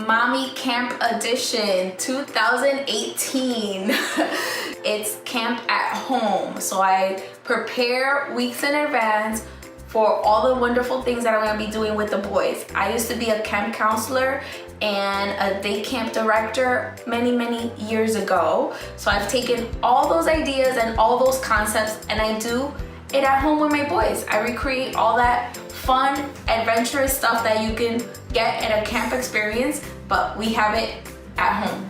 Mommy Camp Edition 2018. It's camp at home. So I prepare weeks in advance for all the wonderful things that I'm gonna be doing with the boys. I used to be a camp counselor and a day camp director many years ago. So I've taken all those ideas and all those concepts and I do it at home with my boys. I recreate all that fun, adventurous stuff that you can get at a camp experience, but we have it at home.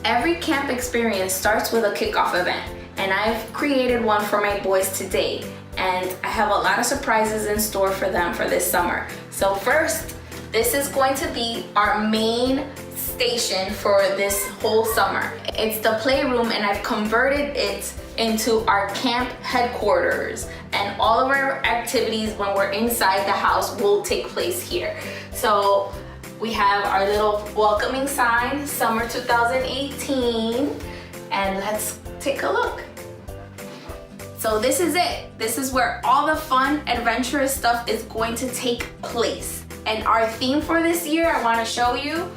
Every camp experience starts with a kickoff event, and I've created one for my boys today, and I have a lot of surprises in store for them for this summer. So first, this is going to be our main station for this whole summer. It's the playroom, and I've converted it into our camp headquarters, and all of our activities when we're inside the house will take place here. So we have our little welcoming sign, summer 2018, and let's take a look. So this is it. This is where all the fun, adventurous stuff is going to take place. And our theme for this year, I want to show you,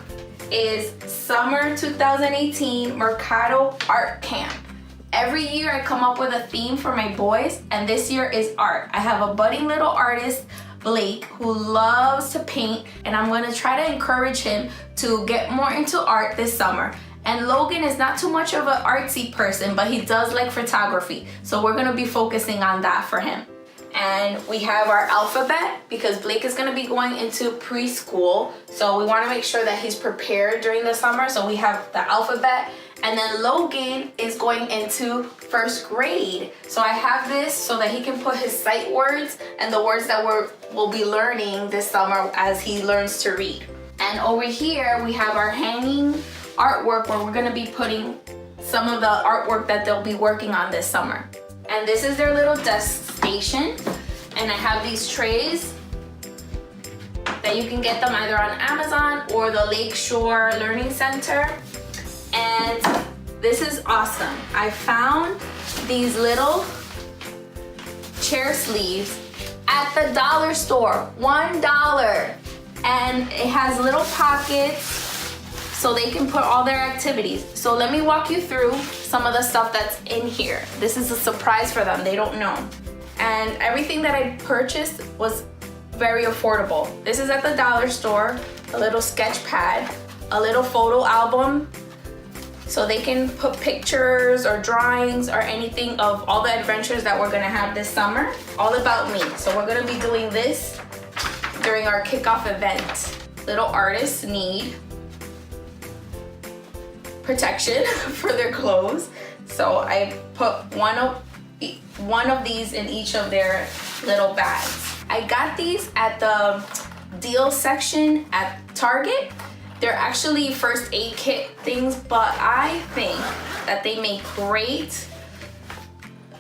is Summer 2018 Mercato Art Camp. Every year I come up with a theme for my boys, and this year is art. I have a budding little artist, Blake, who loves to paint, and I'm gonna try to encourage him to get more into art this summer. And Logan is not too much of an artsy person, but he does like photography. So we're gonna be focusing on that for him. And we have our alphabet because Blake is gonna be going into preschool. So we wanna make sure that he's prepared during the summer. So we have the alphabet. And then Logan is going into first grade. So I have this so that he can put his sight words and the words that we'll be learning this summer as he learns to read. And over here, we have our hanging artwork where we're gonna be putting some of the artwork that they'll be working on this summer. And this is their little desk station. And I have these trays that you can get them either on Amazon or the Lakeshore Learning Center. And this is awesome. I found these little chair sleeves at the dollar store, $1. And it has little pockets so they can put all their activities. So let me walk you through some of the stuff that's in here. This is a surprise for them, they don't know. And everything that I purchased was very affordable. This is at the dollar store, a little sketch pad, a little photo album, so they can put pictures or drawings or anything of all the adventures that we're gonna have this summer, all about me. So we're gonna be doing this during our kickoff event. Little artists need protection for their clothes. So I put one of these in each of their little bags. I got these at the deal section at Target. They're actually first aid kit things, but I think that they make great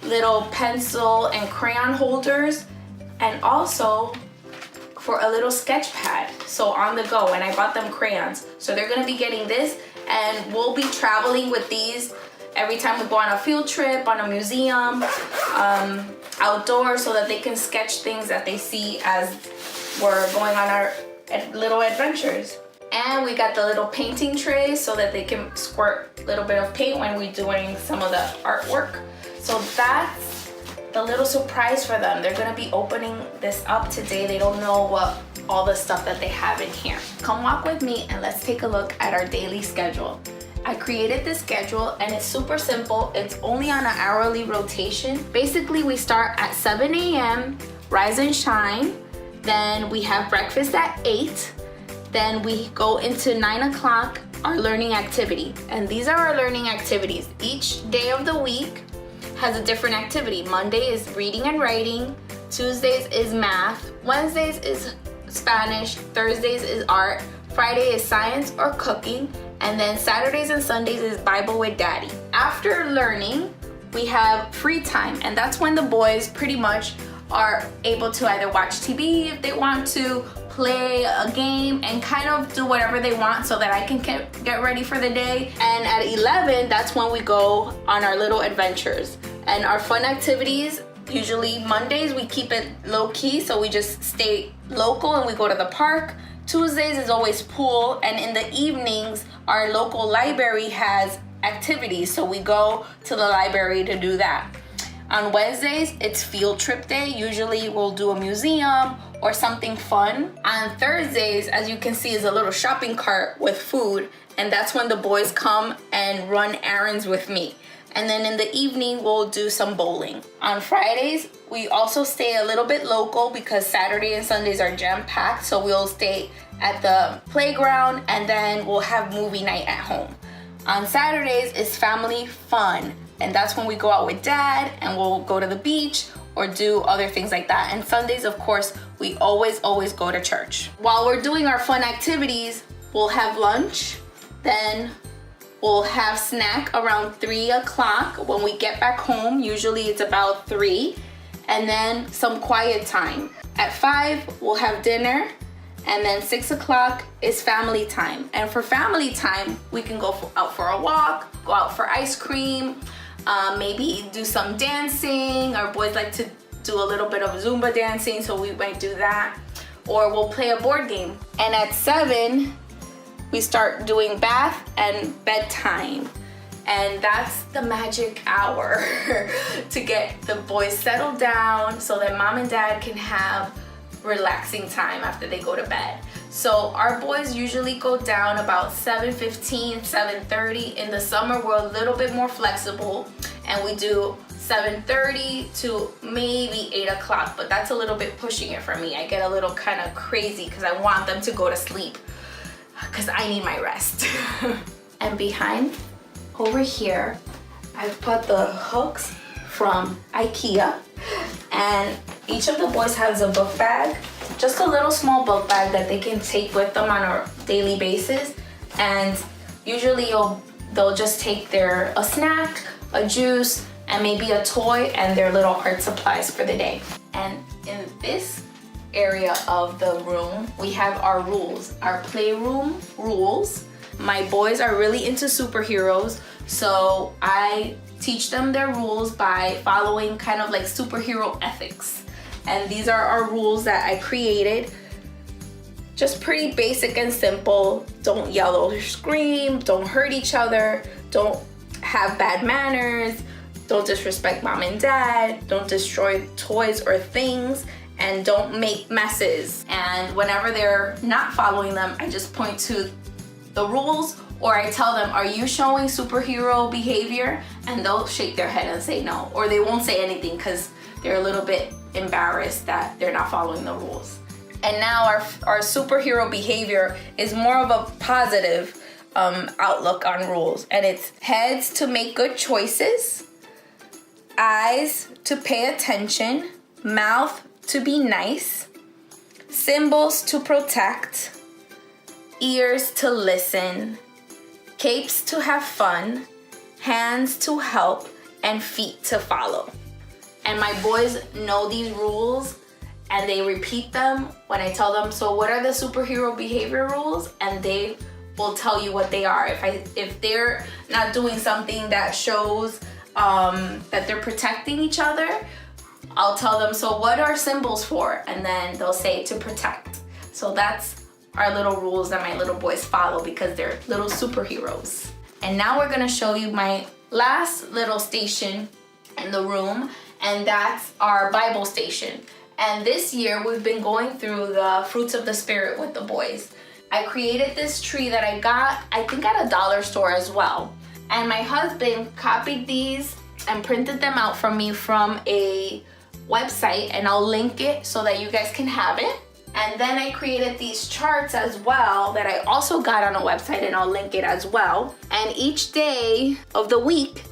little pencil and crayon holders, and also for a little sketch pad, so on the go. And I bought them crayons. So they're gonna be getting this, and we'll be traveling with these every time we go on a field trip, on a museum, outdoors, so that they can sketch things that they see as we're going on our little adventures. And we got the little painting trays so that they can squirt a little bit of paint when we're doing some of the artwork. So that's the little surprise for them. They're gonna be opening this up today. They don't know what all the stuff that they have in here. Come walk with me and let's take a look at our daily schedule. I created this schedule and it's super simple. It's only on an hourly rotation. Basically, we start at 7 a.m., rise and shine. Then we have breakfast at 8. Then we go into 9 o'clock, our learning activity. And these are our learning activities. Each day of the week has a different activity. Monday is reading and writing. Tuesdays is math. Wednesdays is Spanish. Thursdays is art. Friday is science or cooking. And then Saturdays and Sundays is Bible with Daddy. After learning, we have free time. And that's when the boys pretty much are able to either watch TV if they want to, play a game, and kind of do whatever they want so that I can get ready for the day. And at 11, that's when we go on our little adventures. And our fun activities, usually Mondays, we keep it low key, so we just stay local and we go to the park. Tuesdays is always pool, and in the evenings, our local library has activities, so we go to the library to do that. On Wednesdays, it's field trip day. Usually we'll do a museum or something fun. On Thursdays, as you can see, is a little shopping cart with food, and that's when the boys come and run errands with me. And then in the evening, we'll do some bowling. On Fridays, we also stay a little bit local because Saturday and Sundays are jam-packed, so we'll stay at the playground and then we'll have movie night at home. On Saturdays is family fun, and that's when we go out with dad and we'll go to the beach or do other things like that. And Sundays, of course, we always go to church. While we're doing our fun activities, we'll have lunch, then we'll have snack around 3 o'clock when we get back home. Usually it's about 3, and then some quiet time. At 5, we'll have dinner, and then 6 o'clock is family time. And for family time, we can go out for a walk, go out for ice cream, maybe do some dancing. Our boys like to do a little bit of Zumba dancing, so we might do that. Or we'll play a board game. And at 7, we start doing bath and bedtime. And that's the magic hour to get the boys settled down so that mom and dad can have relaxing time after they go to bed. So our boys usually go down about 7:15, 7:30. In the summer, we're a little bit more flexible and we do 7:30 to maybe 8 o'clock, but that's a little bit pushing it for me. I get a little kind of crazy because I want them to go to sleep because I need my rest. And behind, over here, I've put the hooks from IKEA, and each of the boys has a book bag, just a little small book bag that they can take with them on a daily basis. And usually they'll just take a snack, a juice, and maybe a toy and their little art supplies for the day. And in this area of the room, we have our rules, our Playroom Rules. My boys are really into superheroes, so I teach them their rules by following kind of like superhero ethics. And these are our rules that I created. Just pretty basic and simple. Don't yell or scream, don't hurt each other, don't have bad manners, don't disrespect mom and dad, don't destroy toys or things, and don't make messes. And whenever they're not following them, I just point to the rules, or I tell them, are you showing superhero behavior? And they'll shake their head and say no, or they won't say anything because they're a little bit embarrassed that they're not following the rules. And now our superhero behavior is more of a positive outlook on rules. And it's heads to make good choices, eyes to pay attention, mouth to be nice, symbols to protect, ears to listen, capes to have fun, hands to help, and feet to follow. And my boys know these rules and they repeat them when I tell them, so what are the superhero behavior rules? And they will tell you what they are. If they're not doing something that shows that they're protecting each other, I'll tell them, so what are symbols for? And then they'll say to protect. So that's our little rules that my little boys follow because they're little superheroes. And now we're gonna show you my last little station in the room, and that's our Bible station. And this year we've been going through the fruits of the Spirit with the boys. I created this tree that I got, I think at a dollar store as well. And my husband copied these and printed them out for me from a website, and I'll link it so that you guys can have it. And then I created these charts as well that I also got on a website, and I'll link it as well. And each day of the week,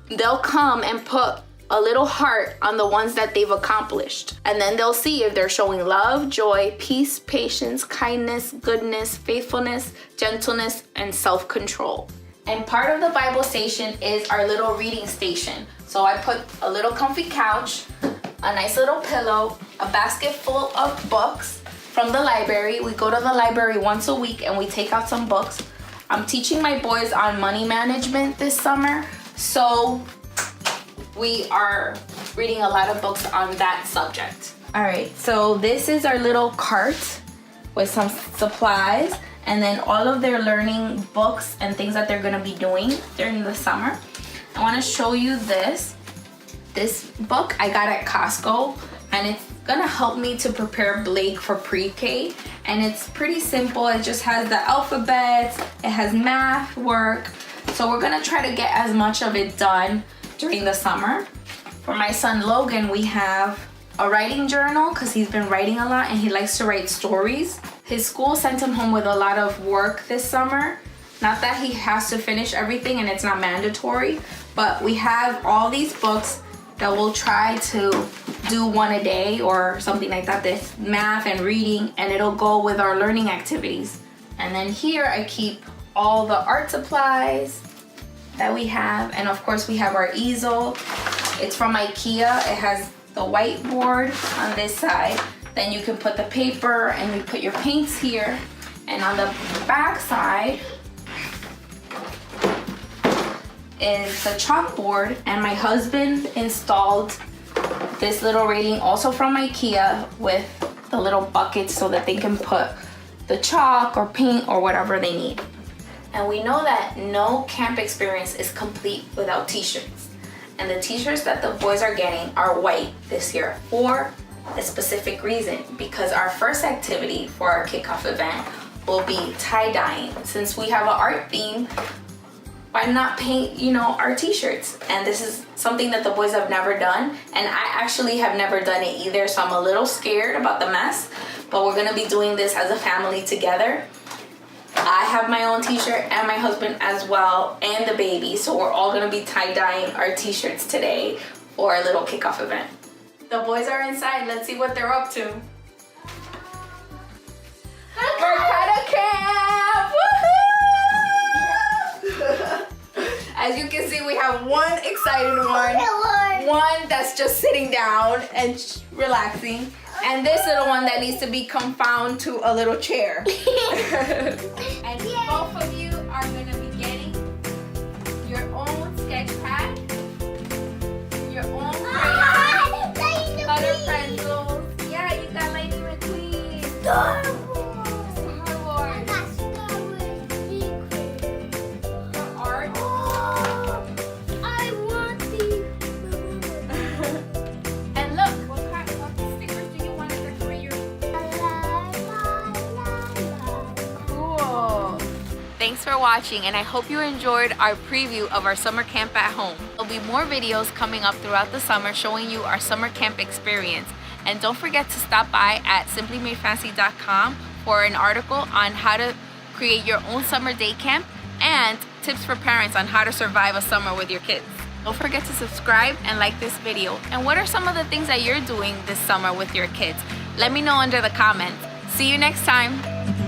they'll come and put a little heart on the ones that they've accomplished. And then they'll see if they're showing love, joy, peace, patience, kindness, goodness, faithfulness, gentleness, and self-control. And part of the Bible station is our little reading station. So I put a little comfy couch, a nice little pillow, a basket full of books from the library. We go to the library once a week and we take out some books. I'm teaching my boys on money management this summer, so we are reading a lot of books on that subject. All right, so this is our little cart, with some supplies, and then all of their learning books and things that they're gonna be doing during the summer. I wanna show you this book I got at Costco, and it's gonna help me to prepare Blake for pre-K. And it's pretty simple. It just has the alphabets, it has math work. So we're gonna try to get as much of it done during the summer. For my son Logan, we have a writing journal because he's been writing a lot and he likes to write stories. His school sent him home with a lot of work this summer. Not that he has to finish everything and it's not mandatory, but we have all these books that we'll try to do one a day or something like that. This math and reading, and it'll go with our learning activities. And then here I keep all the art supplies that we have, and of course we have our easel. It's from IKEA. It has the whiteboard on this side. Then you can put the paper and you put your paints here. And on the back side is the chalkboard, and my husband installed this little railing also from IKEA with the little buckets so that they can put the chalk or paint or whatever they need. And we know that no camp experience is complete without t-shirts. And the t-shirts that the boys are getting are white this year for a specific reason, because our first activity for our kickoff event will be tie-dyeing. Since we have an art theme, why not paint, our t-shirts? And this is something that the boys have never done, and I actually have never done it either, so I'm a little scared about the mess, but we're gonna be doing this as a family together. I have my own t-shirt and my husband as well, and the baby, so we're all gonna be tie-dyeing our t-shirts today for our little kickoff event. The boys are inside. Let's see what they're up to. Mercato Camp! Woohoo! As you can see, we have one excited one that's just sitting down and relaxing, and this little one that needs to be confounded to a little chair. And both of you are going to be getting your own sketch pad, your own crayons, color pencils. Yeah, you got Lightning McQueen. Star Wars. For art. Oh, I want these. And look, what stickers do you want to decorate your? Cool. Thanks for watching, and I hope you enjoyed our preview of our summer camp at home. There'll be more videos coming up throughout the summer showing you our summer camp experience. And don't forget to stop by at simplymadefancy.com for an article on how to create your own summer day camp and tips for parents on how to survive a summer with your kids. Don't forget to subscribe and like this video. And what are some of the things that you're doing this summer with your kids? Let me know under the comments. See you next time.